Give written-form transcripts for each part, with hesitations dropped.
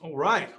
All right.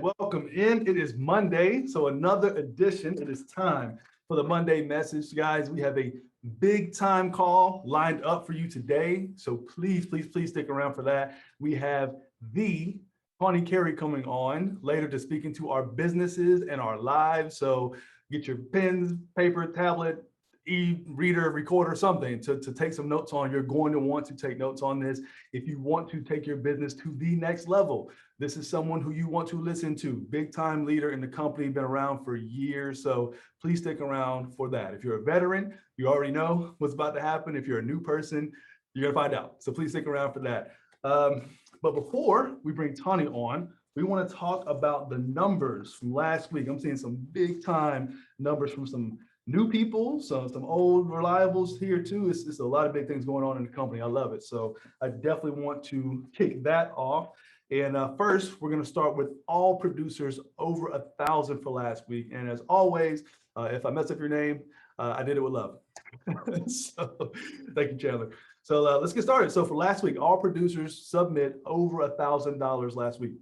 Welcome in. It is Monday, so another edition. It is time for the Monday message, guys. We have a big time call lined up for you today, so please stick around for that. We have the Tawny Carey coming on later to speak into our businesses and our lives. So get your pens, paper, tablet, e-reader, recorder, something to take some notes on. You're going to want to take notes on this if you want to take your business to the next level. This is someone who you want to listen to, big time leader in the company, been around for years. So please stick around for that. If you're a veteran, you already know what's about to happen. If you're a new person, you're gonna find out. So please stick around for that. But before we bring Tawny on, we want to talk about the numbers from last week. I'm seeing some big time numbers from some new people, some old reliables here too. It's a lot of big things going on in the company. I love it. So I definitely want to kick that off. And first, we're going to start with all producers over 1,000 for last week. And as always, if I mess up your name, I did it with love. So thank you, Chandler. So let's get started. So for last week, all producers submit over $1,000 last week.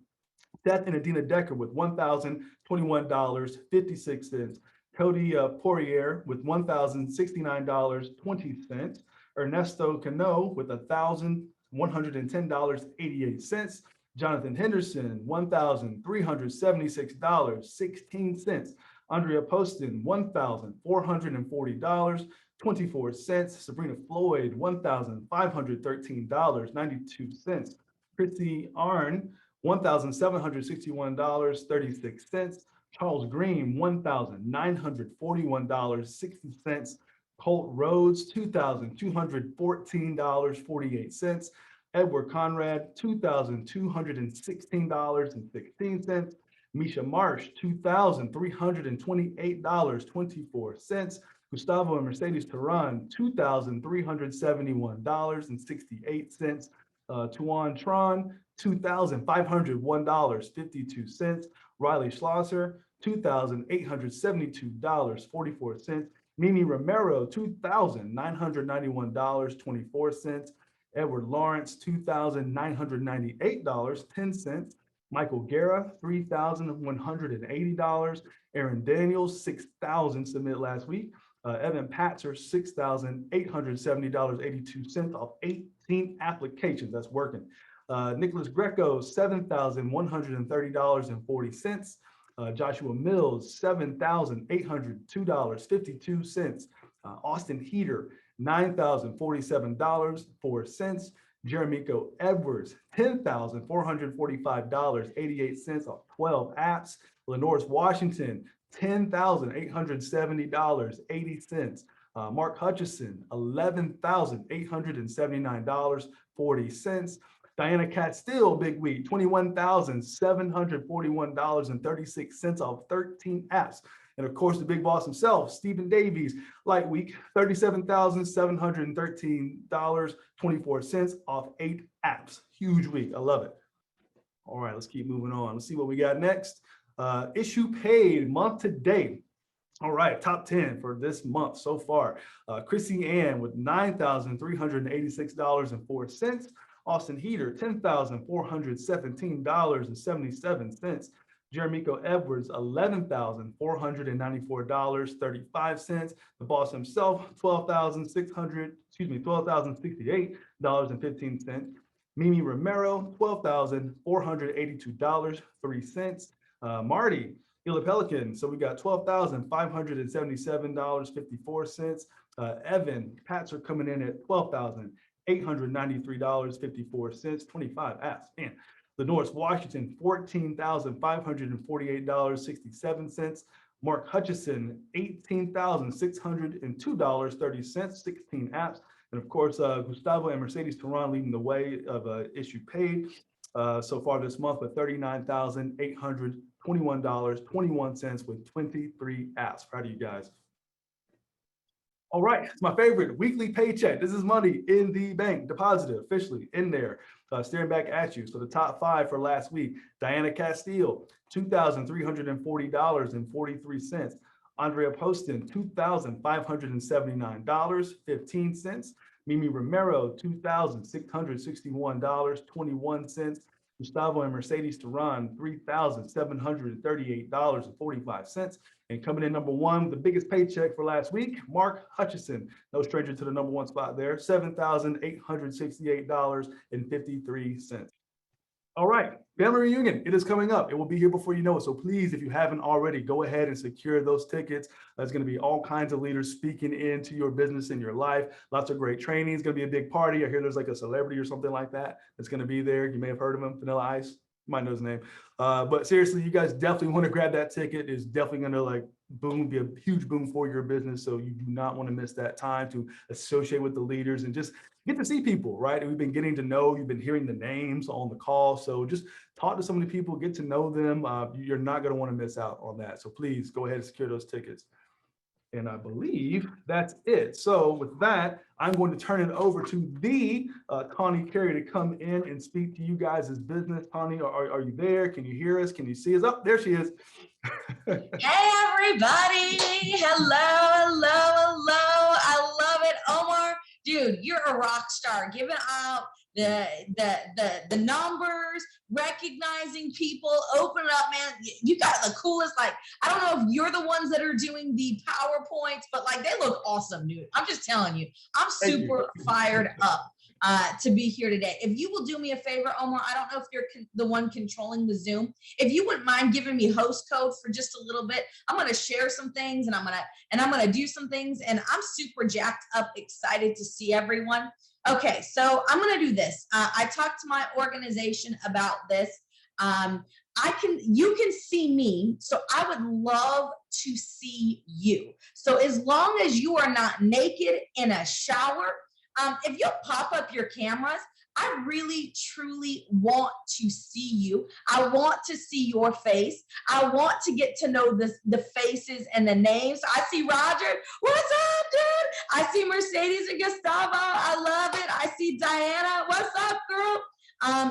Seth and Adina Decker with $1,021.56. Cody Poirier with $1,069.20. Ernesto Cano with $1,110.88. Jonathan Henderson, $1,376.16. Andrea Poston, $1,440.24. Sabrina Floyd, $1,513.92. Chrissy Arn, $1,761.36. Charles Green, $1,941.60. Colt Rhodes, $2,214.48. Edward Conrad, $2,216.16. Misha Marsh, $2,328.24. Gustavo and Mercedes Tehran, $2,371.68. Tuan Tron, $2,501.52. Riley Schlosser, $2,872.44. Mimi Romero, $2,991.24. Edward Lawrence, $2,998.10. Michael Guerra, $3,180. Aaron Daniels, $6,000 submitted last week. Evan Patzer, $6,870.82 off 18 applications. That's working. Nicholas Greco, $7,130.40. Joshua Mills, $7,802.52. Austin Heater, $9,047.04. Jeremico Edwards, $10,445.88 off 12 apps. Lenoris Washington, $10,870.80. Mark Hutchison, $11,879.40. Diana Castile, big week, $21,741.36 off 13 apps. And of course, the big boss himself, Stephen Davies, light week, $37,713.24 off 8 apps. Huge week. I love it. All right, let's keep moving on. Let's see what we got next. Issue paid month to date. All right, top 10 for this month so far. Chrissy Ann with $9,386.04. Austin Heater, $10,417.77. Jeremico Edwards, $11,494.35. The boss himself, $12,068.15. Mimi Romero, $12,482.03. Marty, Gila Pelican. So we got $12,577.54. Evan Patzer coming in at $12,893.54. 25 apps. Man. Lenoris Washington, $14,548.67. Mark Hutchison, $18,602.30, 16 apps. And of course, Gustavo and Mercedes Tehran leading the way of issue paid so far this month with $39,821.21 with 23 apps. Proud of you guys. All right, it's my favorite weekly paycheck. This is money in the bank, deposited officially in there, staring back at you. So the top 5 for last week: Diana Castile, $2,340.43. Andrea Poston, $2,579.15. Mimi Romero, $2,661.21. Gustavo and Mercedes to run $3,738.45. And coming in number one, the biggest paycheck for last week, Mark Hutchison, no stranger to the number one spot there, $7,868.53. All right, family reunion, it is coming up. It will be here before you know it. So please, if you haven't already, go ahead and secure those tickets. There's going to be all kinds of leaders speaking into your business and your life. Lots of great training. It's going to be a big party. I hear there's like a celebrity or something like that that's going to be there. You may have heard of him, Vanilla Ice. You might know his name. But seriously, you guys definitely want to grab that ticket. It's definitely going to like boom, be a huge boom for your business. So you do not want to miss that time to associate with the leaders and just get to see people, right? And we've been getting to know, you've been hearing the names on the call. So just talk to some of the people, get to know them. You're not going to want to miss out on that. So please go ahead and secure those tickets. And I believe that's it. So with that, I'm going to turn it over to the Tawny Carey to come in and speak to you guys as business. Tawny, are you there? Can you hear us? Can you see us? Oh, there she is. Hey, everybody. Hello. I love it. Omar, dude, you're a rock star. Giving out the numbers, recognizing people, opening up, man. You got the coolest, like, I don't know if you're the ones that are doing the PowerPoints, but like they look awesome, dude. I'm just telling you, I'm super fired up to be here today. If you will do me a favor, Omar, I don't know if you're the one controlling the Zoom. If you wouldn't mind giving me host code for just a little bit, I'm going to share some things and I'm going to do some things, and I'm super jacked up, excited to see everyone. Okay, so I'm going to do this. I talked to my organization about this. You can see me, so I would love to see you. So as long as you are not naked in a shower, if you'll pop up your cameras, I really, truly want to see you. I want to see your face. I want to get to know the faces and the names. I see Roger. What's up, dude? I see Mercedes and Gustavo. I love it. I see Diana. What's up, girl?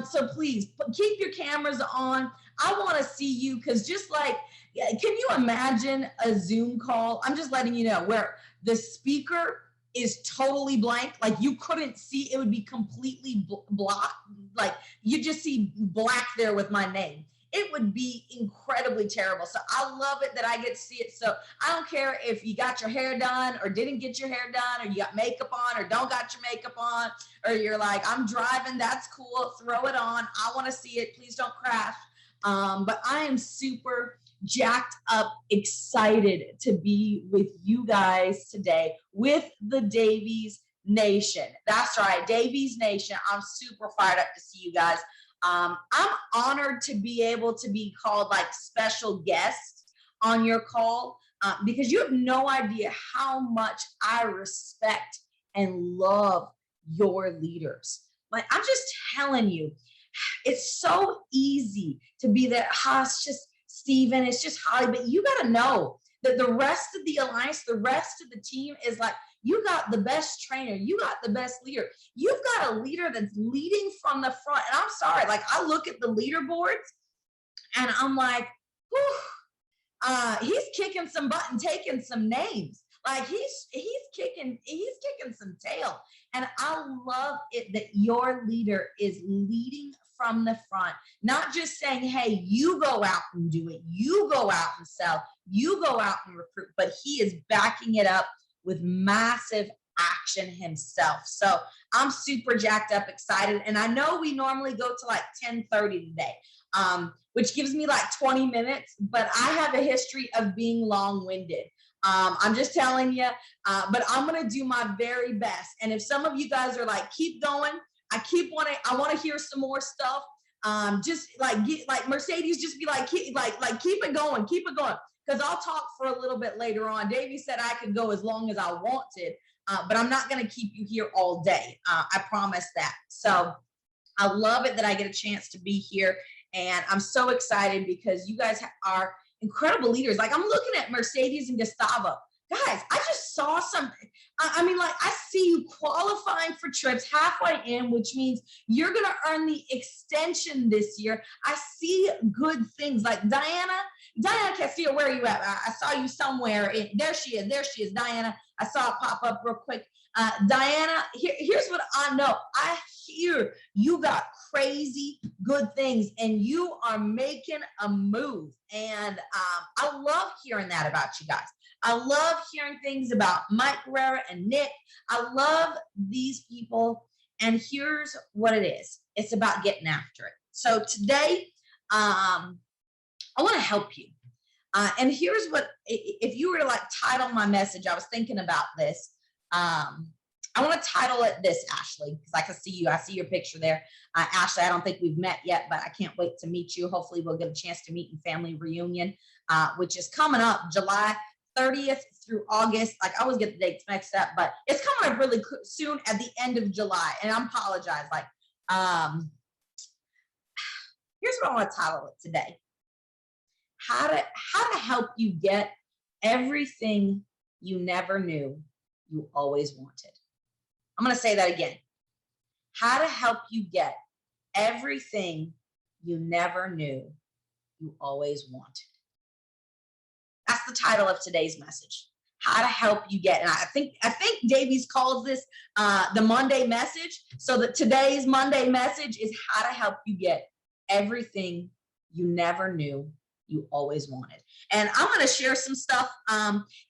So please keep your cameras on. I want to see you, because just like, can you imagine a Zoom call? I'm just letting you know, where the speaker is totally blank, like you couldn't see, it would be completely blocked, like you just see black there with my name. It would be incredibly terrible. So I love it that I get to see it. So I don't care if you got your hair done or didn't get your hair done, or you got makeup on or don't got your makeup on, or you're like, I'm driving, that's cool, throw it on. I want to see it. Please don't crash. But I am super jacked up, excited to be with you guys today with the Davies Nation. That's right, Davies Nation. I'm super fired up to see you guys. I'm honored to be able to be called like special guest on your call, because you have no idea how much I respect and love your leaders. Like, I'm just telling you, it's so easy to be that, it's just Steven, it's just Holly, but you got to know that the rest of the alliance, the rest of the team is like, you got the best trainer, you got the best leader, you've got a leader that's leading from the front. And I'm sorry, like I look at the leaderboards and I'm like, whew, he's kicking some butt and taking some names. Like he's kicking some tail. And I love it that your leader is leading from the front, not just saying, hey, you go out and do it, you go out and sell, you go out and recruit, but he is backing it up with massive action himself. So I'm super jacked up, excited. And I know we normally go to like 10:30 today, which gives me like 20 minutes, but I have a history of being long-winded. I'm just telling you, but I'm going to do my very best. And if some of you guys are like, keep going, I want to hear some more stuff. Just like Mercedes, just be like, keep it going. Because I'll talk for a little bit later on. Davey said I could go as long as I wanted, but I'm not going to keep you here all day. I promise that. So I love it that I get a chance to be here. And I'm so excited because you guys are incredible leaders. Like I'm looking at Mercedes and Gustavo. Guys, I just saw something. I mean, like I see you qualifying for trips halfway in, which means you're going to earn the extension this year. I see good things like Diana Castillo, where are you at? I saw you somewhere. There she is, Diana. I saw it pop up real quick. Diana, here's what I know. I hear you got crazy good things, and you are making a move. And I love hearing that about you guys. I love hearing things about Mike Guerrera and Nick. I love these people. And here's what it is. It's about getting after it. So today, I want to help you. And here's what, if you were to like title my message, I was thinking about this. I want to title it this, Ashley, because I can see you. I see your picture there. Ashley, I don't think we've met yet, but I can't wait to meet you. Hopefully we'll get a chance to meet in family reunion, which is coming up July 30th through August. Like I always get the dates mixed up, but it's coming up really soon at the end of July. And I apologize. Like, here's what I want to title it today. How to help you get everything you never knew you always wanted. I'm going to say that again. How to help you get everything you never knew you always wanted. That's the title of today's message. How to help you get, and I think Davies calls this the Monday message. So that today's Monday message is how to help you get everything you never knew you always wanted. And I'm going to share some stuff.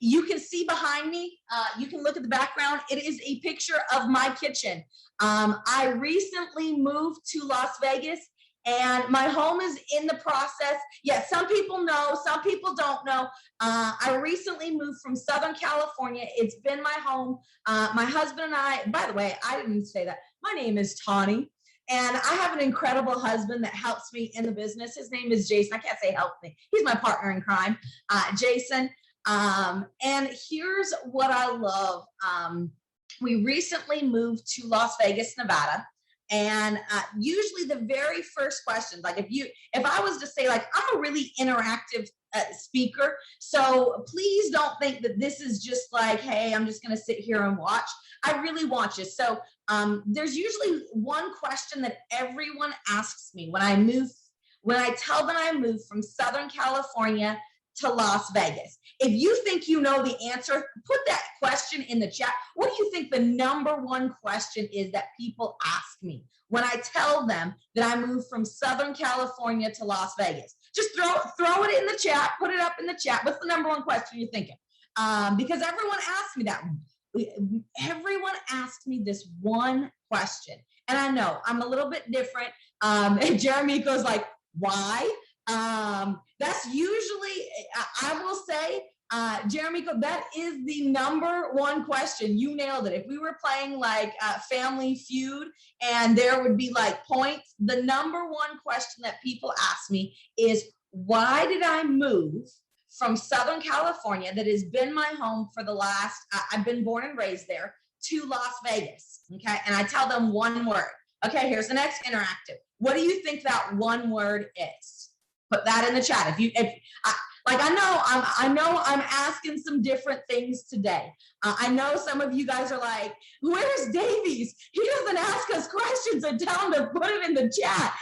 You can see behind me, you can look at the background. It is a picture of my kitchen. I recently moved to Las Vegas, and my home is in the process. Yeah, some people know, some people don't know. I recently moved from Southern California. It's been my home. My husband and I, by the way, I didn't say that. My name is Tawny. And I have an incredible husband that helps me in the business. His name is Jason. I can't say help me. He's my partner in crime, Jason. And here's what I love. We recently moved to Las Vegas, Nevada. And usually the very first questions, like if I was to say, like, I'm a really interactive speaker, so please don't think that this is just like, hey, I'm just going to sit here and watch. I really want you. So there's usually one question that everyone asks me when I tell them I moved from Southern California to Las Vegas. If you think you know the answer, put that question in the chat. What do you think the number one question is that people ask me when I tell them that I moved from Southern California to Las Vegas? Just throw it in the chat, put it up in the chat. What's the number one question you're thinking? Because everyone asks me that. Everyone asked me this one question. And I know I'm a little bit different. And Jeremy goes like, why? That's usually, I will say, Jeremy, that is the number one question. You nailed it. If we were playing like Family Feud and there would be like points, the number one question that people ask me is, why did I move from Southern California, that has been my home for the last, I've been born and raised there, to Las Vegas, okay? And I tell them one word. Okay, here's the next interactive. What do you think that one word is? Put that in the chat. I know I'm asking some different things today. I know some of you guys are like, where's Davies? He doesn't ask us questions and tell him to put it in the chat.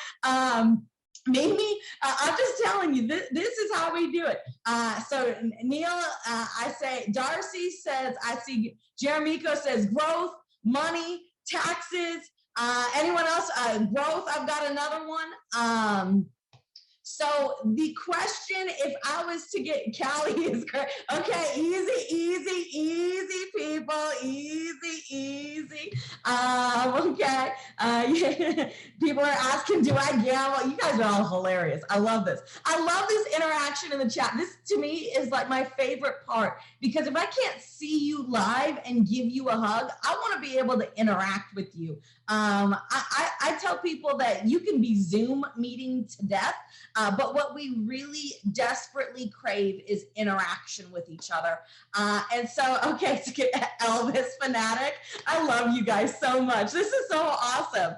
Maybe, I'm just telling you, this is how we do it. So Neil, I say, Darcy says, I see Jeremico says growth, money, taxes. Anyone else? Growth, I've got another one. So the question, if I was to get Callie is great. Okay, easy, people, easy. Okay. Yeah. People are asking, do I gamble? You guys are all hilarious. I love this. I love this interaction in the chat. This to me is like my favorite part, because if I can't see you live and give you a hug, I want to be able to interact with you. I tell people that you can be Zoom meeting to death, but what we really desperately crave is interaction with each other. And so, okay, to get Elvis fanatic, I love you guys so much. This is so awesome.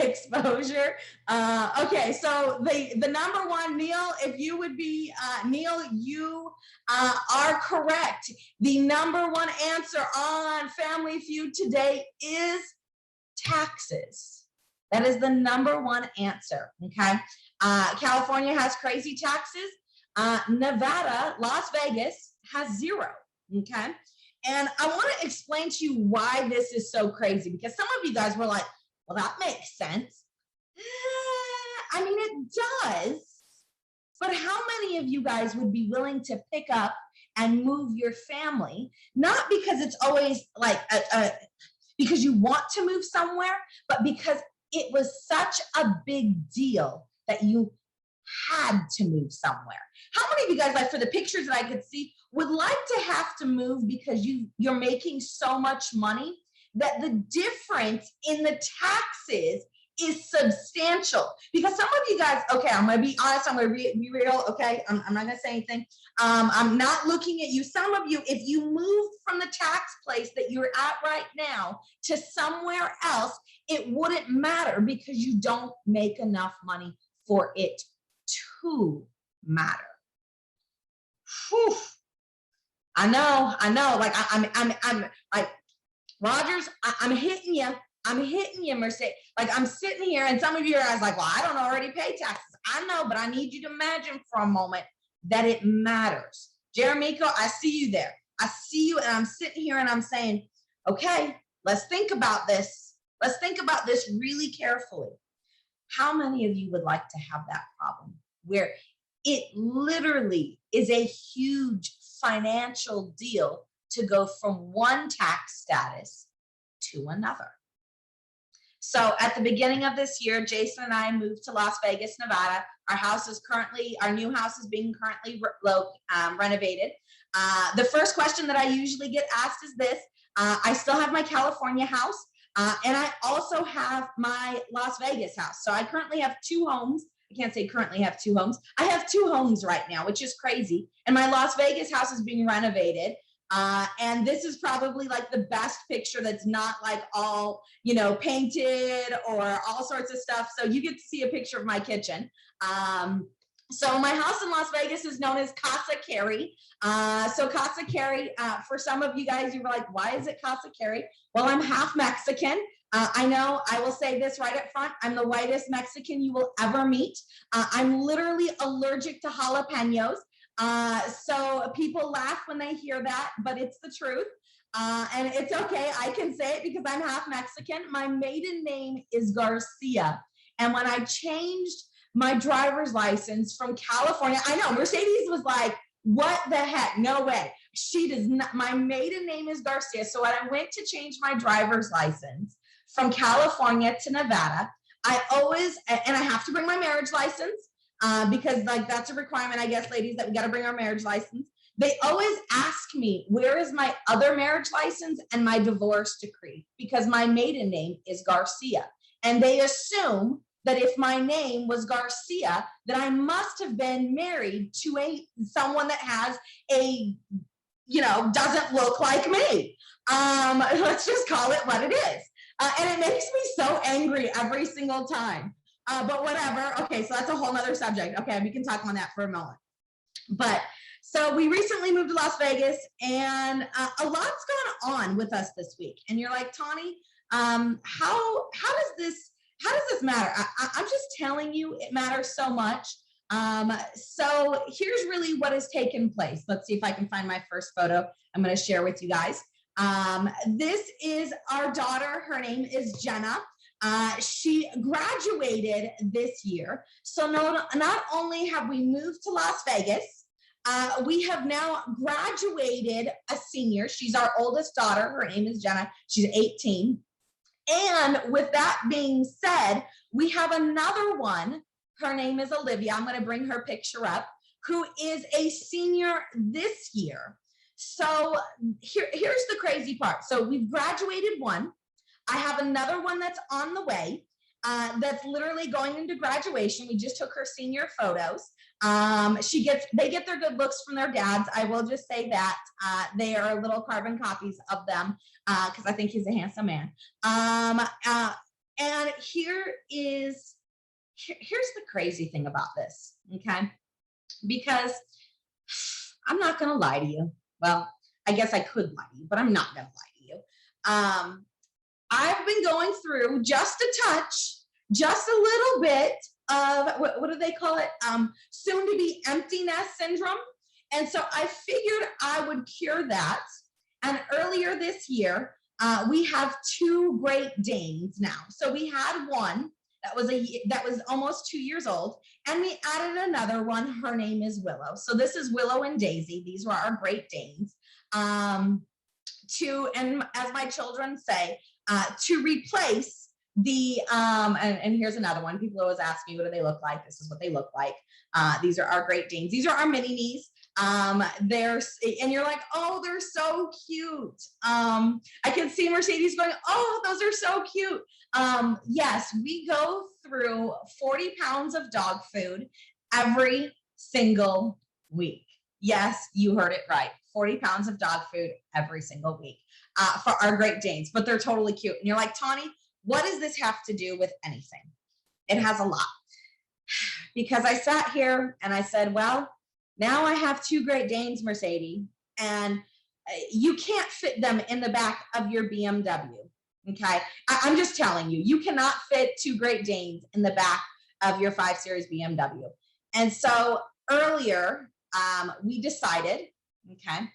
Exposure. Okay, so the number one, Neil, if you would be, Neil, you are correct. The number one answer on Family Feud today is taxes. That is the number one answer, okay? California has crazy taxes. Nevada, Las Vegas has 0, okay? And I want to explain to you why this is so crazy, because some of you guys were like, well, that makes sense. I mean, it does. But how many of you guys would be willing to pick up and move your family? Not because it's always like because you want to move somewhere, but because it was such a big deal that you had to move somewhere. How many of you guys, like for the pictures that I could see, would like to have to move because you're making so much money that the difference in the taxes is substantial? Because some of you guys, okay, I'm going to be honest, I'm going to be real, okay? I'm not going to say anything. I'm not looking at you. Some of you, if you moved from the tax place that you're at right now to somewhere else, it wouldn't matter because you don't make enough money for it to matter. Whew. I know. Like I'm like, Rogers, I'm hitting you, Mercedes. Like I'm sitting here and some of you are like, well, I don't already pay taxes. I know, but I need you to imagine for a moment that it matters. Jeremico, I see you there. I see you and I'm sitting here and I'm saying, okay, let's think about this. Let's think about this really carefully. How many of you would like to have that problem where it literally is a huge financial deal to go from one tax status to another? So at the beginning of this year, Jason and I moved to Las Vegas, Nevada. Our new house is being currently renovated. The first question that I usually get asked is this. I still have my California house, and I also have my Las Vegas house. So I currently have two homes. I can't say currently have two homes. I have two homes right now, which is crazy. And my Las Vegas house is being renovated. And this is probably like the best picture that's not like all, painted or all sorts of stuff. So you get to see a picture of my kitchen. So my house in Las Vegas is known as Casa Carey. So Casa Carey, for some of you guys, you were like, why is it Casa Carey? Well, I'm half Mexican. I know, I will say this right up front. I'm the whitest Mexican you will ever meet. I'm literally allergic to jalapenos. So people laugh when they hear that, but it's the truth. And it's okay. I can say it because I'm half Mexican. My maiden name is Garcia. And when I changed my driver's license from California, I know Mercedes was like, what the heck? No way. She does not. My maiden name is Garcia. So when I went to change my driver's license from California to Nevada, I always, and I have to bring my marriage license, because like that's a requirement, I guess, ladies, that we got to bring our marriage license. They always ask me, where is my other marriage license and my divorce decree? Because my maiden name is Garcia. And they assume that if my name was Garcia, that I must have been married to someone that has doesn't look like me. Let's just call it what it is. And it makes me so angry every single time. But whatever. Okay, so that's a whole nother subject. Okay, we can talk on that for a moment. But so we recently moved to Las Vegas, and a lot's gone on with us this week. And you're like, Tawny, how does this matter? I'm just telling you, it matters so much. So here's really what has taken place. Let's see if I can find my first photo I'm going to share with you guys. This is our daughter. Her name is Jenna. She graduated this year. So not only have we moved to Las Vegas, we have now graduated a senior. She's our oldest daughter. Her name is Jenna. She's 18. And with that being said, we have another one. Her name is Olivia. I'm going to bring her picture up, who is a senior this year. So here's the crazy part. So we've graduated one. I have another one that's on the way, that's literally going into graduation. We just took her senior photos. They get their good looks from their dads. I will just say that they are little carbon copies of them, because I think he's a handsome man. And here's the crazy thing about this, okay? Because I'm not gonna lie to you. Well, I guess I could lie to you, but I'm not gonna lie to you. I've been going through just a little bit of, what do they call it? Soon to be empty nest syndrome. And so I figured I would cure that. And earlier this year, we have two Great Danes now. So we had one, that was almost 2 years old. And we added another one. Her name is Willow. So this is Willow and Daisy. These were our Great Danes. And as my children say, to replace the, and here's another one. People always ask me, what do they look like? This is what they look like. These are our Great Danes. These are our mini-me's. And you're like, oh, they're so cute. I can see Mercedes going, oh, those are so cute. Yes, we go through 40 pounds of dog food every single week. Yes, you heard it right. 40 pounds of dog food every single week for our Great Danes, but they're totally cute. And you're like, Tawny, what does this have to do with anything? It has a lot. Because I sat here and I said, well, now I have 2 Great Danes, Mercedes, and you can't fit them in the back of your BMW. Okay, I'm just telling you, you cannot fit 2 Great Danes in the back of your 5 Series BMW. And so earlier, we decided, okay,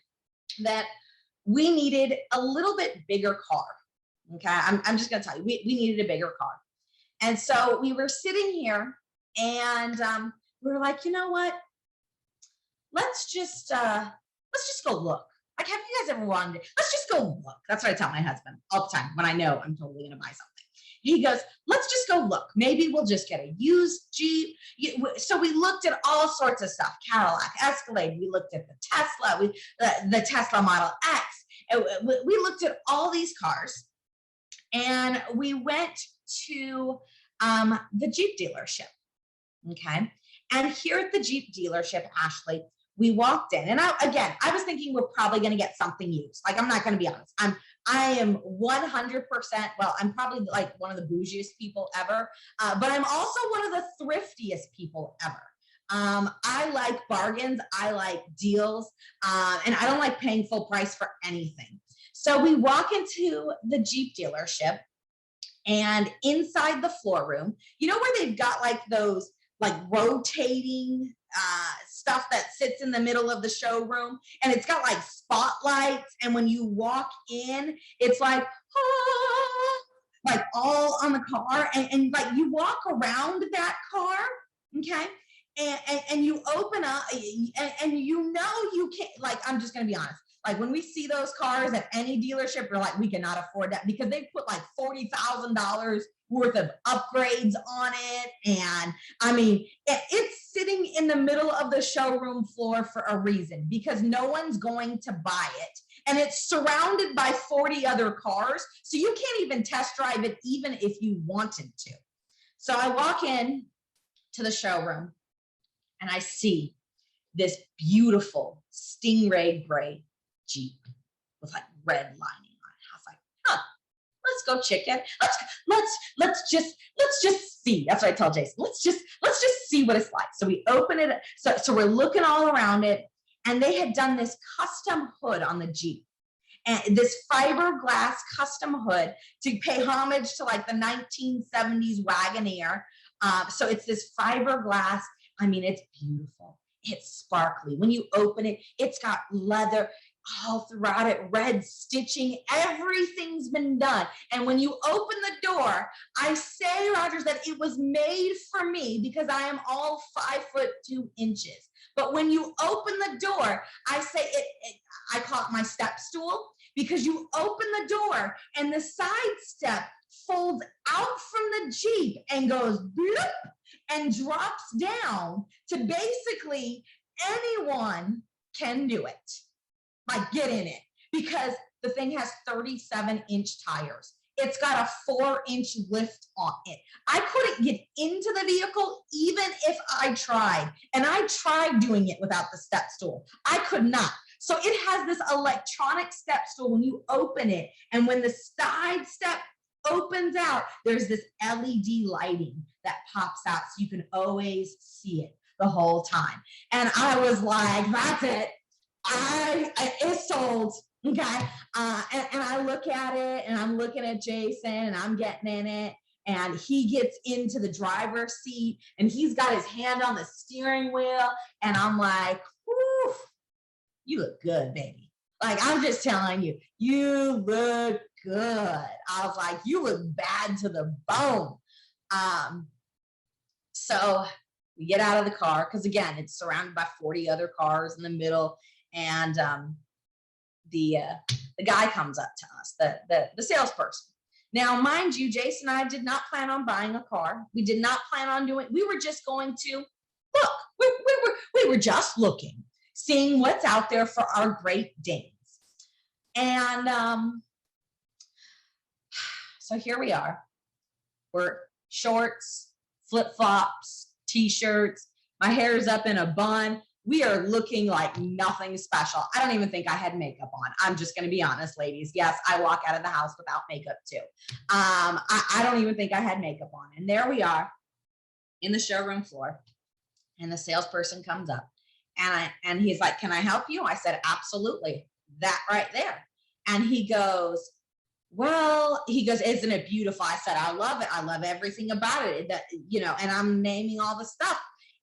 that we needed a little bit bigger car. Okay, I'm just gonna tell you, we needed a bigger car. And so we were sitting here and we were like, you know what? Let's just go look. Like, have you guys ever wanted to, let's just go look. That's what I tell my husband all the time when I know I'm totally gonna buy something. He goes, let's just go look. Maybe we'll just get a used Jeep. So we looked at all sorts of stuff, Cadillac, Escalade. We looked at the Tesla, the Tesla Model X. We looked at all these cars and we went to the Jeep dealership, okay? And here at the Jeep dealership, Ashley, we walked in, and I was thinking we're probably going to get something used. Like, I'm not going to be honest. I am 100%. Well, I'm probably like one of the bougiest people ever, but I'm also one of the thriftiest people ever. I like bargains. I like deals, and I don't like paying full price for anything. So we walk into the Jeep dealership, and inside the floor room, you know where they've got like those like rotating stuff that sits in the middle of the showroom, and it's got like spotlights, and when you walk in, it's like all on the car, and like you walk around that car, okay, and you open up, and you know you can't, like, I'm just gonna be honest, like when we see those cars at any dealership, we're like, we cannot afford that, because they put like $40,000 worth of upgrades on it. And I mean, it's sitting in the middle of the showroom floor for a reason, because no one's going to buy it. And it's surrounded by 40 other cars. So you can't even test drive it, even if you wanted to. So I walk in to the showroom and I see this beautiful Stingray gray Jeep with like red lining on it. I was like, huh, let's go check it. Let's just see. That's what I tell Jason. Let's just see what it's like. So we open it. So we're looking all around it, and they had done this custom hood on the Jeep, and this fiberglass custom hood to pay homage to like the 1970s Wagoneer. So it's this fiberglass. I mean, it's beautiful. It's sparkly. When you open it, it's got leather all throughout it, red stitching, everything's been done. And when you open the door, I say, Rogers, that it was made for me because I am all 5'2". But when you open the door, I say I call it my step stool, because you open the door and the side step folds out from the Jeep and goes bloop and drops down to basically anyone can do it. Like, get in it, because the thing has 37-inch tires. It's got a 4-inch lift on it. I couldn't get into the vehicle even if I tried. And I tried doing it without the step stool. I could not. So it has this electronic step stool when you open it. And when the side step opens out, there's this LED lighting that pops out so you can always see it the whole time. And I was like, that's it. It's sold, okay? And I look at it, and I'm looking at Jason, and I'm getting in it, and he gets into the driver's seat, and he's got his hand on the steering wheel, and I'm like, whew, you look good, baby. Like, I'm just telling you, you look good. I was like, you look bad to the bone. So we get out of the car because, again, it's surrounded by 40 other cars in the middle, and the guy comes up to us, the salesperson. Now, mind you, Jason and I did not plan on buying a car. We did not plan on doing. We were just going to look. We were just looking, seeing what's out there for our Great Danes. And so here we are. We're shorts, flip-flops, t-shirts. My hair's up in a bun. We are looking like nothing special. I don't even think I had makeup on. I'm just going to be honest, ladies. Yes, I walk out of the house without makeup too. I don't even think I had makeup on. And there we are in the showroom floor. And the salesperson comes up and he's like, "Can I help you?" I said, "Absolutely." That right there. And he goes, "Isn't it beautiful?" I said, "I love it. I love everything about it." That, and I'm naming all the stuff.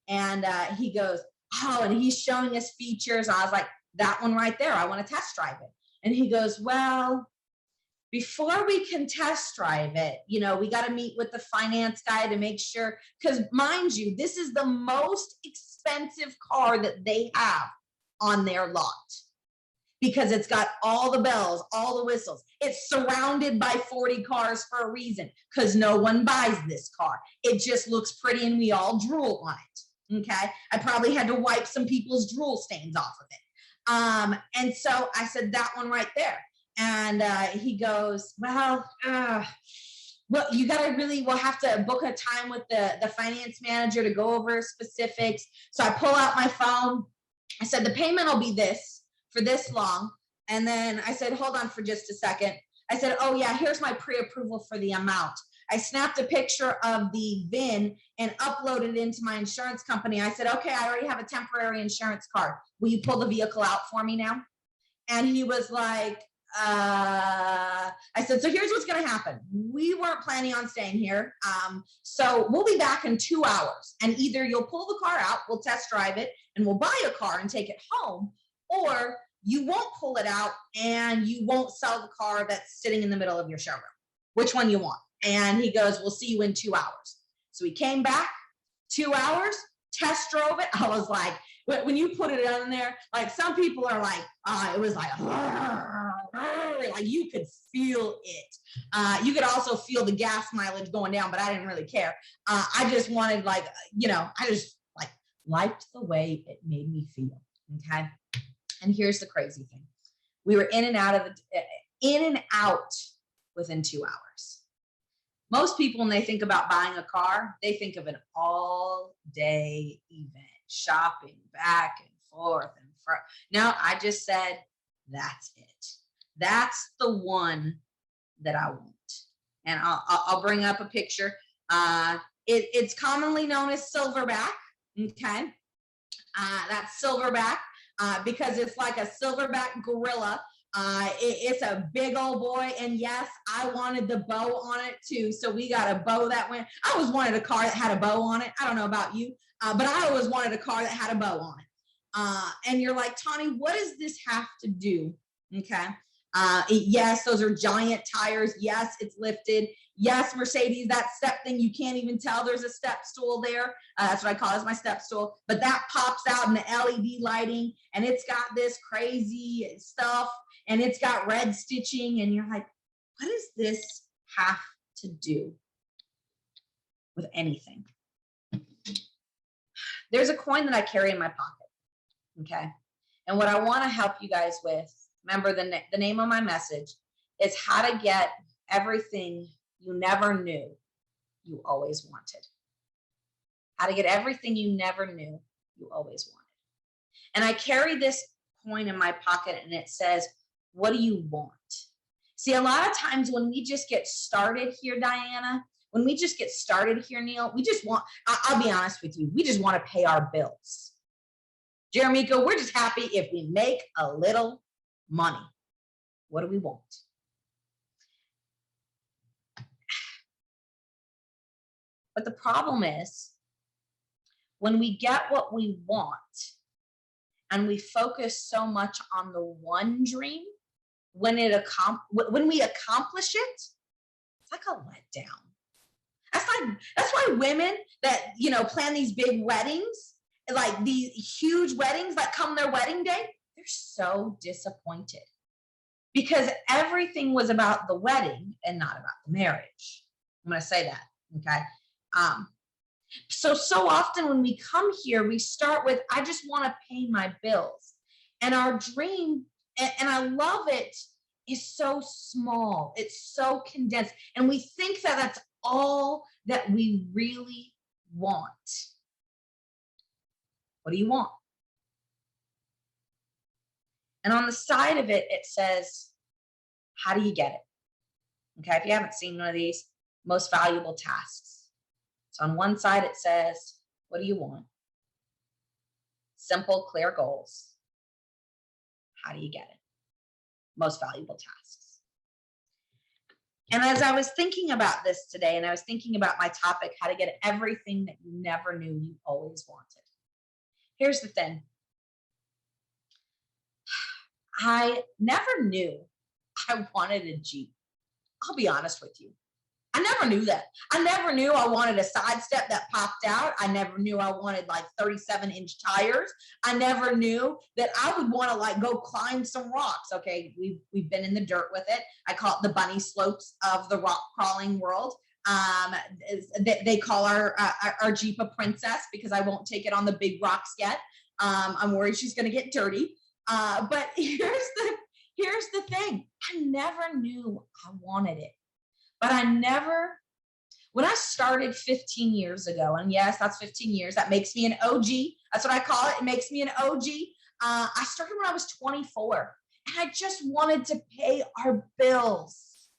And he goes, "Oh," and he's showing us features. I was like, "That one right there, I want to test drive it." And he goes, "Well, before we can test drive it, we got to meet with the finance guy to make sure," because mind you, this is the most expensive car that they have on their lot, because it's got all the bells, all the whistles. It's surrounded by 40 cars for a reason, because no one buys this car. It just looks pretty and we all drool on it. Okay. I probably had to wipe some people's drool stains off of it. And so I said, "That one right there." And he goes, "Well, we'll have to book a time with the finance manager to go over specifics." So I pull out my phone. I said, "The payment will be this for this long." And then I said, "Hold on for just a second." I said, "Oh yeah, here's my pre-approval for the amount." I snapped a picture of the VIN and uploaded it into my insurance company. I said, "Okay, I already have a temporary insurance card. Will you pull the vehicle out for me now?" And he was like, I said, "So here's what's going to happen. We weren't planning on staying here. So we'll be back in 2 hours, and either you'll pull the car out, we'll test drive it, and we'll buy a car and take it home, or you won't pull it out and you won't sell the car that's sitting in the middle of your showroom. Which one you want?" And he goes, "We'll see you in 2 hours." So we came back, 2 hours, test drove it. I was like, when you put it on there, like some people are like, it was like you could feel it. You could also feel the gas mileage going down, but I didn't really care. I just wanted I just liked the way it made me feel. Okay. And here's the crazy thing. We were in and out within 2 hours. Most people, when they think about buying a car, they think of an all-day event, shopping back and forth and forth. No, I just said, that's it. That's the one that I want. And I'll bring up a picture. It's commonly known as silverback. Okay. That's silverback because it's like a silverback gorilla. It's a big old boy, and yes, I wanted the bow on it too. So we got a bow that went. I always wanted a car that had a bow on it. I don't know about you, but I always wanted a car that had a bow on it. And you're like, "Tawny, what does this have to do?" Okay. Yes, those are giant tires. Yes, it's lifted. Yes, Mercedes, that step thing, you can't even tell there's a step stool there. That's what I call it, my step stool. But that pops out in the LED lighting, and it's got this crazy stuff, and it's got red stitching, and you're like, what does this have to do with anything? There's a coin that I carry in my pocket, okay? And what I want to help you guys with, remember the name of my message is how to get everything you never knew you always wanted. How to get everything you never knew you always wanted. And I carry this coin in my pocket, and it says, what do you want? See, a lot of times when we just get started here, Diana, when we just get started here, Neil, we just want, I'll be honest with you, we just want to pay our bills. Jeremica, we're just happy if we make a little money. What do we want? But the problem is, when we get what we want and we focus so much on the one dream, when we accomplish it, it's like a letdown. That's why women that, plan these big weddings, like these huge weddings that come their wedding day, they're so disappointed because everything was about the wedding and not about the marriage. I'm going to say that. Okay. So often when we come here, we start with, I just want to pay my bills. And our dream, and I love it, is so small. It's so condensed. And we think that that's all that we really want. What do you want? And on the side of it, it says, how do you get it? Okay, if you haven't seen one of these, most valuable tasks. So on one side, it says, what do you want? Simple, clear goals. How do you get it? Most valuable tasks. And as I was thinking about this today, and I was thinking about my topic, how to get everything that you never knew you always wanted. Here's the thing. I never knew I wanted a Jeep. I'll be honest with you. I never knew that. I never knew I wanted a sidestep that popped out. I never knew I wanted like 37-inch tires. I never knew that I would want to like go climb some rocks. Okay, we've been in the dirt with it. I call it the bunny slopes of the rock crawling world. They call our Jeep a princess because I won't take it on the big rocks yet. I'm worried she's going to get dirty. But here's the thing. I never knew I wanted it. But when I started 15 years ago, and yes, that's 15 years, that makes me an OG. That's what I call it. It makes me an OG. I started when I was 24, and I just wanted to pay our bills.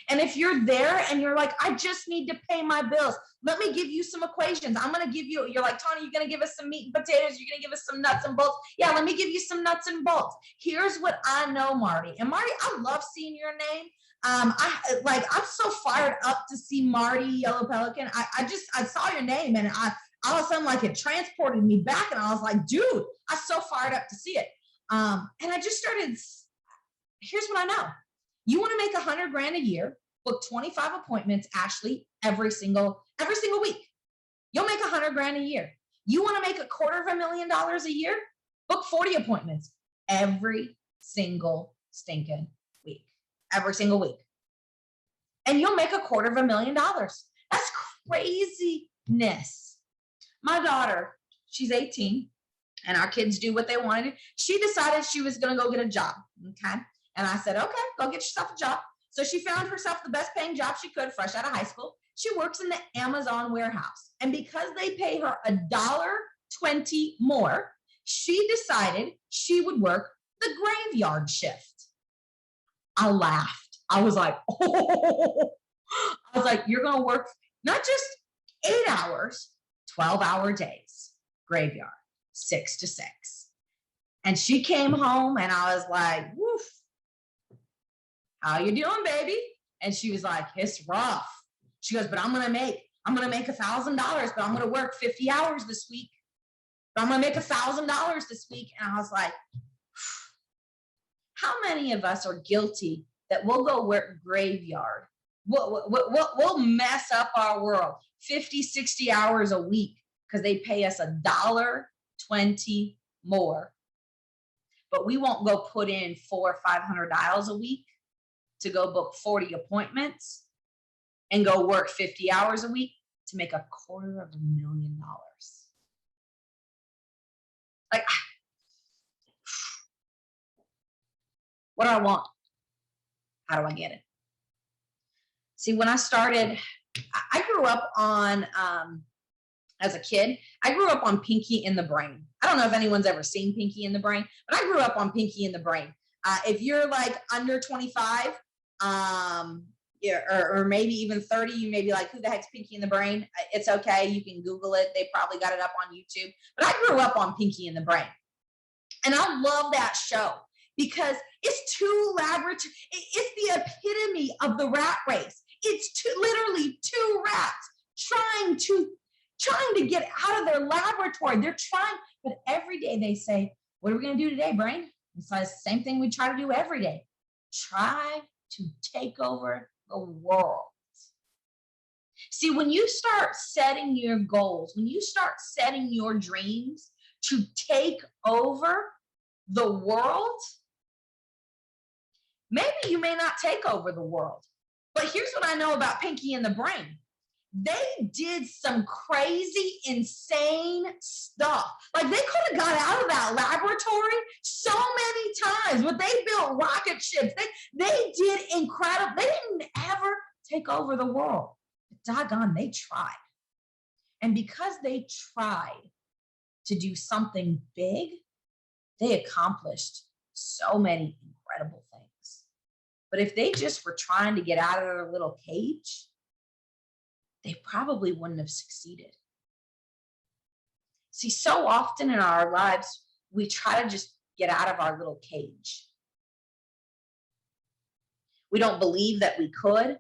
And if you're there and you're like, I just need to pay my bills, let me give you some equations. I'm going to give you, you're like, Tawny, you're going to give us some meat and potatoes. You're going to give us some nuts and bolts. Yeah, let me give you some nuts and bolts. Here's what I know, Marty. And Marty, I love seeing your name. I'm so fired up to see Marty Yellow Pelican. I saw your name and all of a sudden, like, it transported me back, and I was like, dude, I'm so fired up to see it. And I just started. Here's what I know. You want to make $100,000 a year, book 25 appointments, Ashley, every single week. You'll make $100,000 a year. You want to make $250,000 a year, book 40 appointments every single stinking week. Every single week. And you'll make $250,000. That's craziness. My daughter, she's 18, and our kids do what they want to do. She decided she was going to go get a job. Okay. And I said, okay, go get yourself a job. So she found herself the best paying job she could fresh out of high school. She works in the Amazon warehouse. And because they pay her $1.20 more, she decided she would work the graveyard shift. I laughed. I was like, oh, I was like, you're going to work not just 8 hours, 12-hour days, graveyard, 6 to 6. And she came home and I was like, woof, how you doing, baby? And she was like, it's rough. She goes, but I'm going to make $1,000, but I'm going to work 50 hours this week. But I'm going to make $1,000 this week. And I was like, how many of us are guilty that we'll go work graveyard? We'll mess up our world 50, 60 hours a week because they pay us $1.20 more. But we won't go put in $400 or $500 a week to go book 40 appointments and go work 50 hours a week to make $250,000. Like, what do I want? How do I get it? See, when I started, I grew up on, as a kid, I grew up on Pinky and the Brain. I don't know if anyone's ever seen Pinky and the Brain, but I grew up on Pinky and the Brain. If you're like under 25, or maybe even 30, you may be like, who the heck's Pinky and the Brain? It's okay. You can Google it. They probably got it up on YouTube. But I grew up on Pinky and the Brain. And I love that show because it's it's the epitome of the rat race. It's literally two rats trying to get out of their laboratory. They're trying, but every day they say, what are we going to do today, Brain? It's like the same thing we try to do every day. Try to take over the world. See, when you start setting your goals, when you start setting your dreams to take over the world, maybe you may not take over the world. But here's what I know about Pinky and the Brain. They did some crazy, insane stuff. Like they could have got out of that laboratory so many times, but they built rocket ships. They did incredible. They didn't ever take over the world. But doggone, they tried. And because they tried to do something big, they accomplished so many incredible things. But if they just were trying to get out of their little cage, they probably wouldn't have succeeded. See, so often in our lives, we try to just get out of our little cage. We don't believe that we could.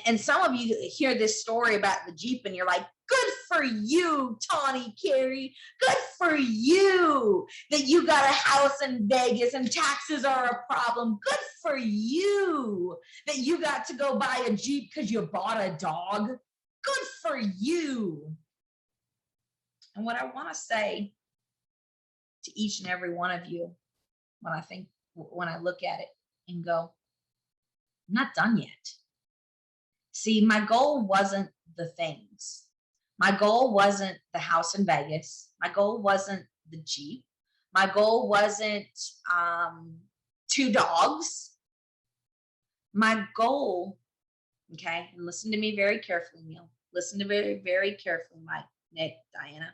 And some of you hear this story about the Jeep and you're like, good for you, Tawny Carey. Good for you that you got a house in Vegas and taxes are a problem. Good for you that you got to go buy a Jeep because you bought a dog. Good for you. And what I want to say to each and every one of you when I look at it and go, I'm not done yet. See, my goal wasn't the things. My goal wasn't the house in Vegas. My goal wasn't the Jeep. My goal wasn't 2 dogs. My goal, okay, and listen to me very carefully, Neil. Listen to me very carefully, Mike, Nick, Diana,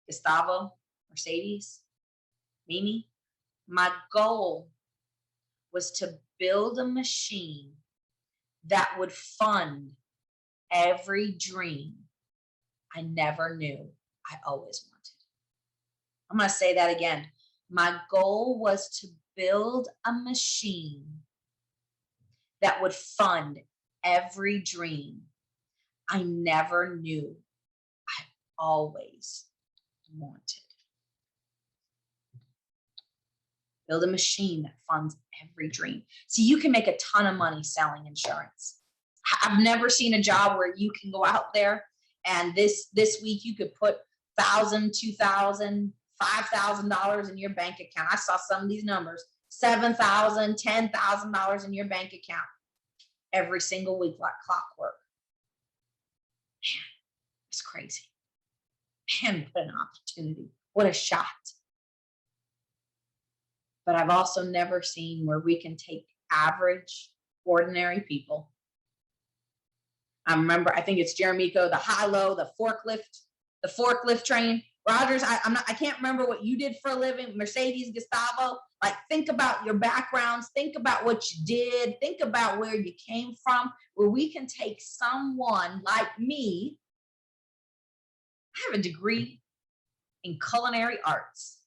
Gustavo, Mercedes, Mimi. My goal was to build a machine that would fund every dream I never knew I always wanted. I'm going to say that again. My goal was to build a machine that would fund every dream I never knew I always wanted. Build a machine that funds every dream. See, you can make a ton of money selling insurance. I've never seen a job where you can go out there and this week you could put $1,000, $2,000, $5,000 in your bank account. I saw some of these numbers, $7,000, $10,000 in your bank account every single week like clockwork. Man, it's crazy. Man, what an opportunity. What a shot. But I've also never seen where we can take average, ordinary people. I think it's Jeremico, the high-low, the forklift train. Rogers, I can't remember what you did for a living. Mercedes, Gustavo, like think about your backgrounds, think about what you did, think about where you came from, where we can take someone like me. I have a degree in culinary arts.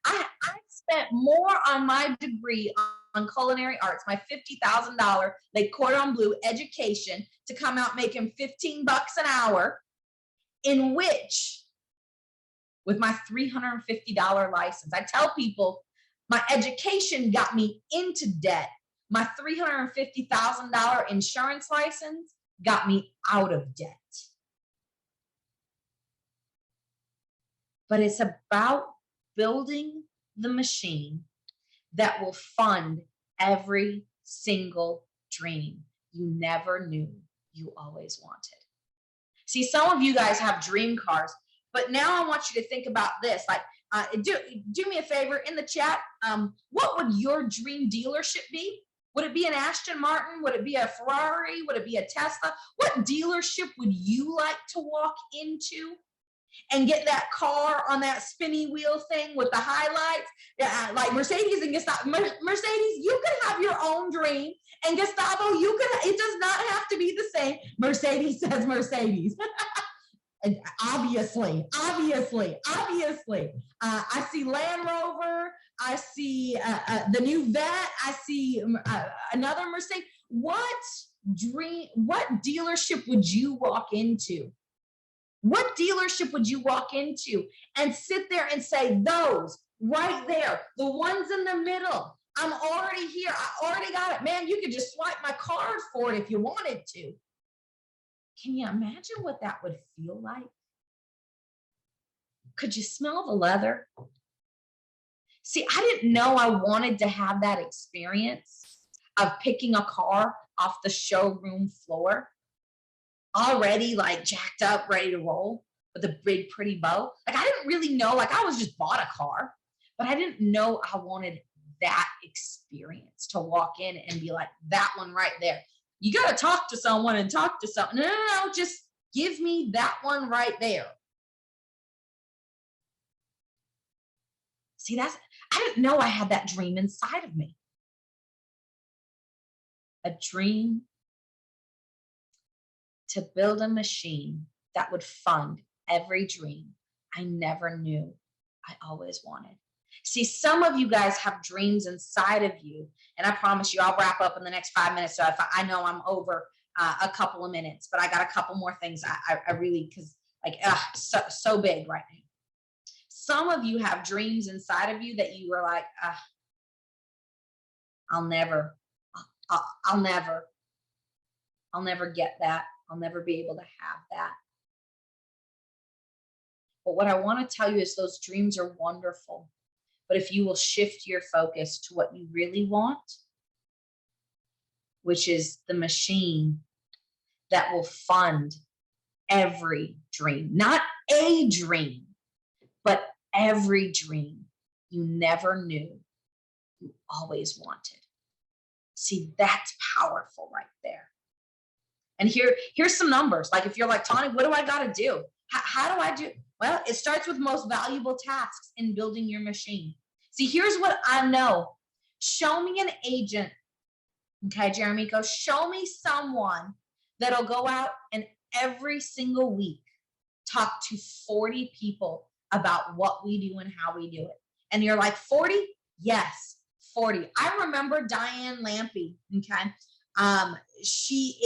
I spent more on my degree on culinary arts, my $50,000 Le Cordon Bleu education to come out making $15 an hour, in which, with my $350 license, I tell people my education got me into debt. My $350,000 insurance license got me out of debt. But it's about building the machine that will fund every single dream you never knew you always wanted. See, some of you guys have dream cars, but now I want you to think about this. Like, do me a favor in the chat. What would your dream dealership be? Would it be an Aston Martin? Would it be a Ferrari? Would it be a Tesla? What dealership would you like to walk into and get that car on that spinny wheel thing with the highlights? Like Mercedes and Gustavo. Mercedes, you can have your own dream, and Gustavo, it does not have to be the same. Mercedes says Mercedes. Obviously. I see Land Rover. I see the new Vet. I see another Mercedes. What dealership would you walk into? What dealership would you walk into and sit there and say, those right there, the ones in the middle, I'm already here. I already got it. Man, you could just swipe my card for it if you wanted to. Can you imagine what that would feel like? Could you smell the leather? See, I didn't know I wanted to have that experience of picking a car off the showroom floor, already like jacked up, ready to roll with a big, pretty bow. Like I didn't really know, like I was just bought a car, but I didn't know I wanted that experience to walk in and be like, that one right there. You got to talk to someone and talk to someone. No, just give me that one right there. See, I didn't know I had that dream inside of me. A dream to build a machine that would fund every dream I never knew I always wanted. See, some of you guys have dreams inside of you, and I promise you I'll wrap up in the next 5 minutes. So if I know I'm over a couple of minutes, but I got a couple more things I really, because like so big right now. Some of you have dreams inside of you that you were like, I'll never get that. I'll never be able to have that. But what I want to tell you is those dreams are wonderful. But if you will shift your focus to what you really want, which is the machine that will fund every dream, not a dream, but every dream you never knew you always wanted. See, that's powerful right there. And here's some numbers. Like if you're like, Tawny, what do I got to do? How do I do? Well, it starts with most valuable tasks in building your machine. See, here's what I know. Show me an agent. Okay, Jeremy, go show me someone that'll go out and every single week talk to 40 people about what we do and how we do it. And you're like, 40? Yes, 40. I remember Diane Lampy, okay? She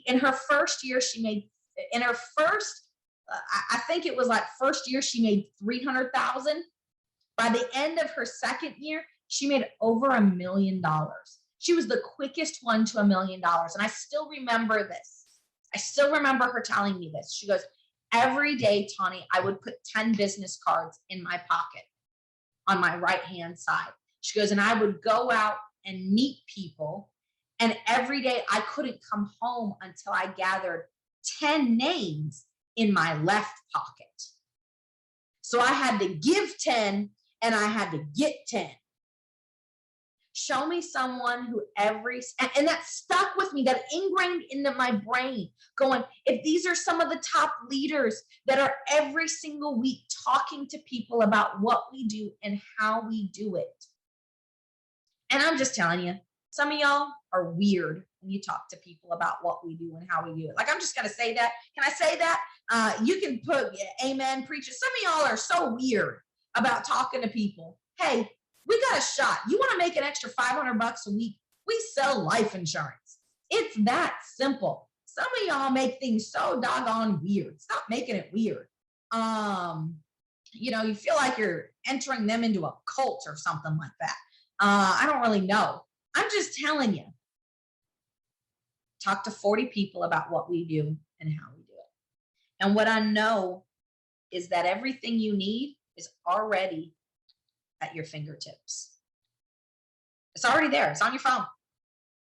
in her first year, she made, in her first, I think it was like first year, she made 300,000. By the end of her second year, she made over $1 million. She was the quickest one to $1 million. And I still remember this. I still remember her telling me this. She goes, every day, Tawny, I would put 10 business cards in my pocket on my right-hand side. She goes, and I would go out and meet people. And every day I couldn't come home until I gathered 10 names in my left pocket. So I had to give 10 and I had to get 10. Show me someone who and that stuck with me, that ingrained into my brain, going, if these are some of the top leaders that are every single week talking to people about what we do and how we do it. And I'm just telling you, some of y'all are weird when you talk to people about what we do and how we do it. Like, I'm just going to say that. Can I say that? You can put amen, preach it. Some of y'all are so weird about talking to people. Hey, we got a shot. You want to make an extra $500 a week? We sell life insurance. It's that simple. Some of y'all make things so doggone weird. Stop making it weird. You feel like you're entering them into a cult or something like that. I don't really know. I'm just telling you. Talk to 40 people about what we do and how we do it. And what I know is that everything you need is already at your fingertips. It's already there. It's on your phone.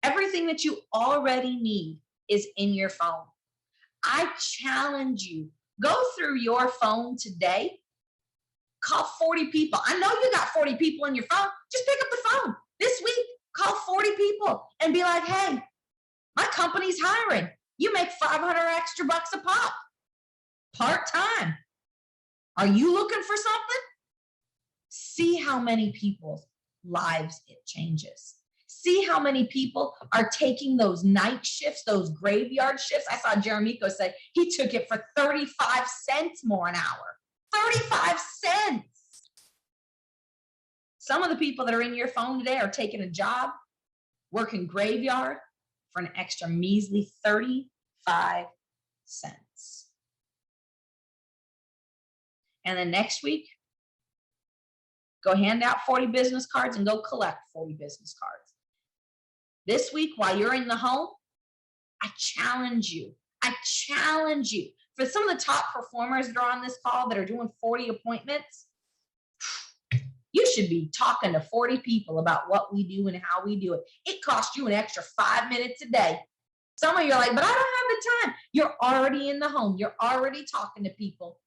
Everything that you already need is in your phone. I challenge you, go through your phone today, call 40 people. I know you got 40 people in your phone. Just pick up the phone this week, call 40 people and be like, hey, my company's hiring. You make 500 extra bucks a pop, part-time. Are you looking for something? See how many people's lives it changes. See how many people are taking those night shifts, those graveyard shifts. I saw Jeremico say he took it for 35 cents more an hour. 35 cents. Some of the people that are in your phone today are taking a job, working graveyard for an extra measly 35 cents. And then next week, go hand out 40 business cards and go collect 40 business cards. This week, while you're in the home, I challenge you. I challenge you. For some of the top performers that are on this call that are doing 40 appointments, you should be talking to 40 people about what we do and how we do it. It costs you an extra 5 minutes a day. Some of you are like, but I don't have the time. You're already in the home. You're already talking to people.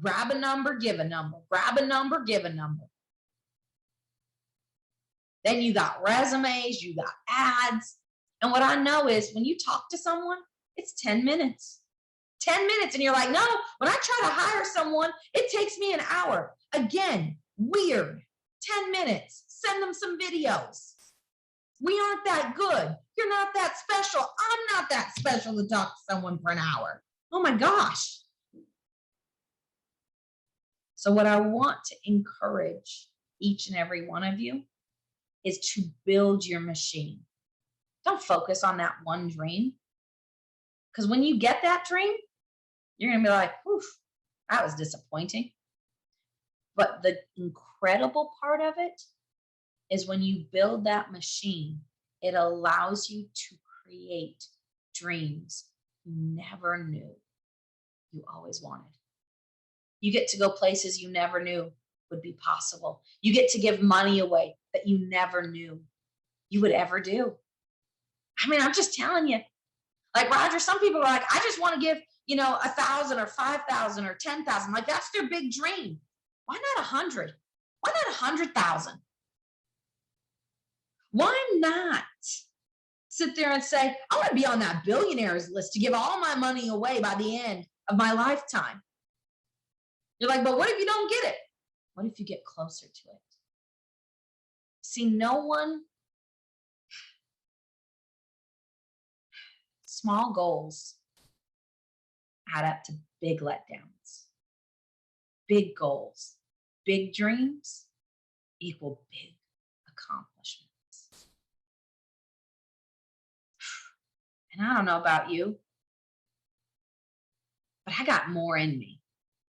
Grab a number, give a number. Grab a number, give a number. Then you got resumes, you got ads. And what I know is when you talk to someone, it's 10 minutes. 10 minutes. And you're like, no, when I try to hire someone, it takes me an hour. Again, weird. 10 minutes. Send them some videos. We aren't that good. You're not that special. I'm not that special to talk to someone for an hour. Oh my gosh. So what I want to encourage each and every one of you is to build your machine. Don't focus on that one dream. Because when you get that dream, you're going to be like, oof, that was disappointing. But the incredible part of it is when you build that machine, it allows you to create dreams you never knew you always wanted. You get to go places you never knew would be possible. You get to give money away that you never knew you would ever do. I mean, I'm just telling you. Like Roger, some people are like, I just want to give, 1,000 or 5,000 or 10,000. Like that's their big dream. Why not 100? Why not 100,000? Why not sit there and say, I want to be on that billionaires list to give all my money away by the end of my lifetime? You're like, but what if you don't get it? What if you get closer to it? See, small goals add up to big letdowns. Big goals, big dreams equal big accomplishments. And I don't know about you, but I got more in me.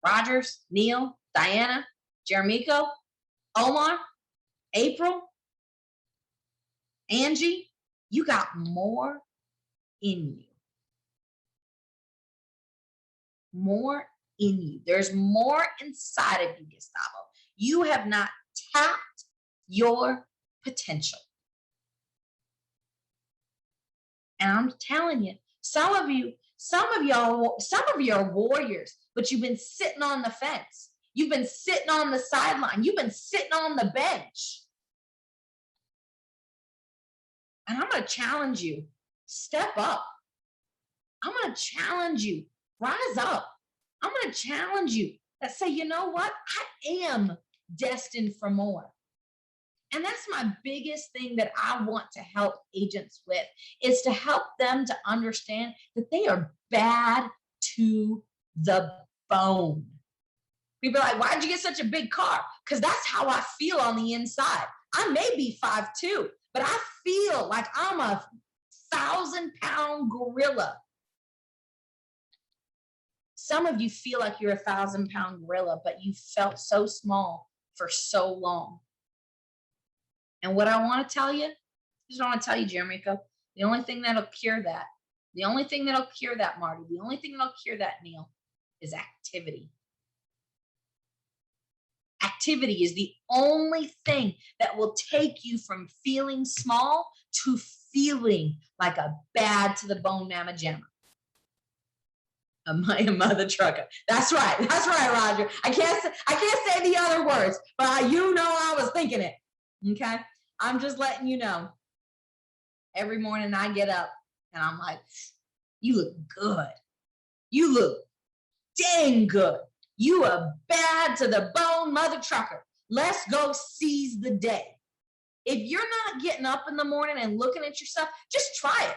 Rogers, Neil, Diana, Jeremico, Omar, April, Angie, you got more in you. More in you. There's more inside of you, Gustavo. You have not tapped your potential. And I'm telling you, some of you are warriors, but you've been sitting on the fence. You've been sitting on the sideline. You've been sitting on the bench. And I'm going to challenge you. Step up. I'm going to challenge you. Rise up. I'm going to challenge you that say, you know what? I am destined for more. And that's my biggest thing that I want to help agents with, is to help them to understand that they are bad to the bone. People are like, why'd you get such a big car? Because that's how I feel on the inside. I may be 5'2", but I feel like I'm a 1,000-pound gorilla. Some of you feel like you're a 1,000-pound gorilla, but you felt so small for so long. And what I want to tell you, Jeremico, the only thing that'll cure that, Marty, the only thing that'll cure that, Neil, is activity. Activity is the only thing that will take you from feeling small to feeling like a bad to the bone mamma jamma. A mother trucker. That's right, Roger. I can't say the other words, but I was thinking it. Okay, I'm just letting you know. Every morning I get up and I'm like, you look good. You look dang good. You a bad to the bone mother trucker. Let's go seize the day. If you're not getting up in the morning and looking at yourself, just try it.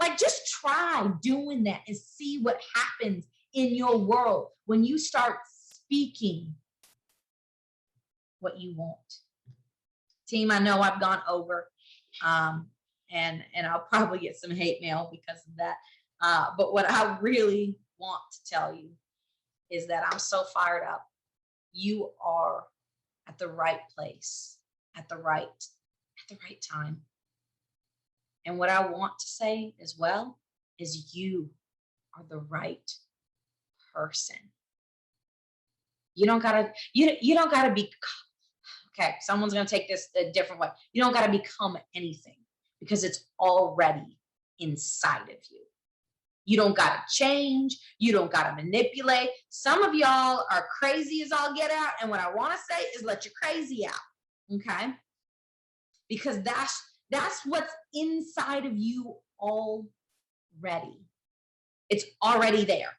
Like, just try doing that and see what happens in your world when you start speaking what you want. Team, I know I've gone over, and I'll probably get some hate mail because of that. But what I really want to tell you is that I'm so fired up. You are at the right place at the right time. And what I want to say as well is you are the right person. You don't gotta, you don't gotta be, okay, someone's gonna take this a different way. You don't gotta become anything because it's already inside of you. You don't gotta change. You don't gotta manipulate. Some of y'all are crazy as all get out. And what I wanna say is let your crazy out, okay? Because that's what's inside of you already. It's already there.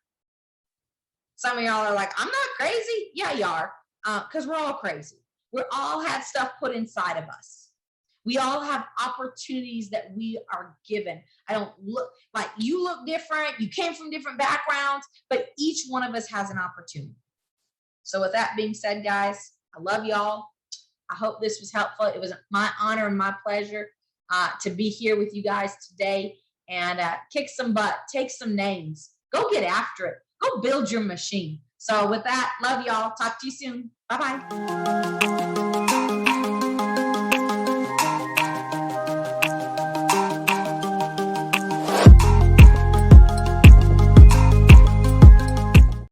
Some of y'all are like, I'm not crazy. Yeah, you are, because we're all crazy. We all had stuff put inside of us. We all have opportunities that we are given. I don't look like you look different. You came from different backgrounds, but each one of us has an opportunity. So with that being said, guys, I love y'all. I hope this was helpful. It was my honor and my pleasure to be here with you guys today and kick some butt, take some names, go get after it, go build your machine. So with that, love y'all. Talk to you soon. Bye-bye.